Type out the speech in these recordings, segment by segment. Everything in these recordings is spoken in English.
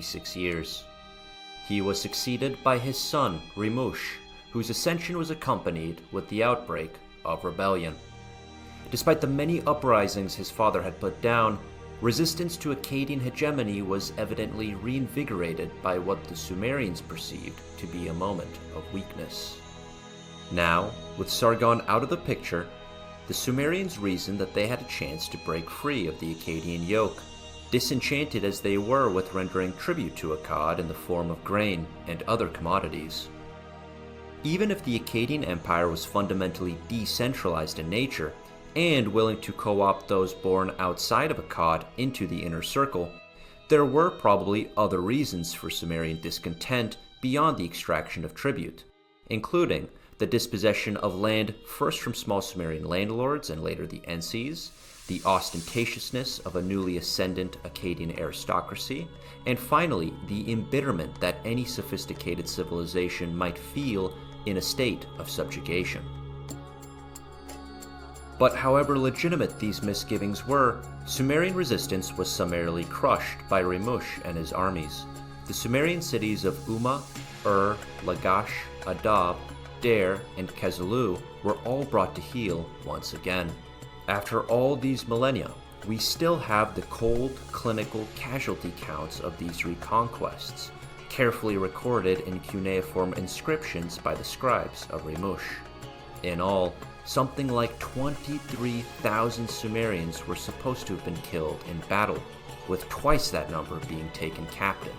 56 years. He was succeeded by his son, Rimush, whose ascension was accompanied with the outbreak of rebellion. Despite the many uprisings his father had put down, resistance to Akkadian hegemony was evidently reinvigorated by what the Sumerians perceived to be a moment of weakness. Now, with Sargon out of the picture, the Sumerians reasoned that they had a chance to break free of the Akkadian yoke, disenchanted as they were with rendering tribute to Akkad in the form of grain and other commodities. Even if the Akkadian Empire was fundamentally decentralized in nature, and willing to co-opt those born outside of Akkad into the inner circle, there were probably other reasons for Sumerian discontent beyond the extraction of tribute, including the dispossession of land first from small Sumerian landlords and later the Ensees, the ostentatiousness of a newly ascendant Akkadian aristocracy, and finally the embitterment that any sophisticated civilization might feel in a state of subjugation. But however legitimate these misgivings were, Sumerian resistance was summarily crushed by Rimush and his armies. The Sumerian cities of Umma, Lagash, Adab, Dare, and Kazulu were all brought to heel once again. After all these millennia, we still have the cold, clinical casualty counts of these reconquests, carefully recorded in cuneiform inscriptions by the scribes of Rimush. In all, something like 23,000 Sumerians were supposed to have been killed in battle, with twice that number being taken captive.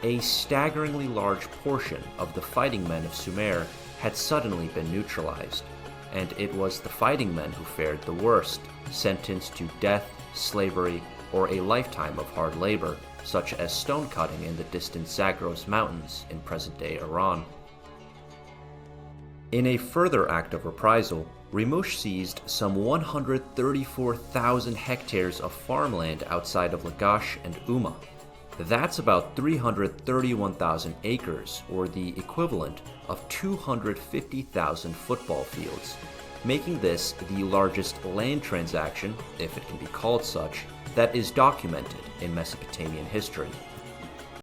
A staggeringly large portion of the fighting men of Sumer had suddenly been neutralized, and it was the fighting men who fared the worst, sentenced to death, slavery, or a lifetime of hard labor, such as stone cutting in the distant Zagros Mountains in present-day Iran. In a further act of reprisal, Rimush seized some 134,000 hectares of farmland outside of Lagash and Umma. That's about 331,000 acres, or the equivalent of 250,000 football fields, making this the largest land transaction, if it can be called such, that is documented in Mesopotamian history,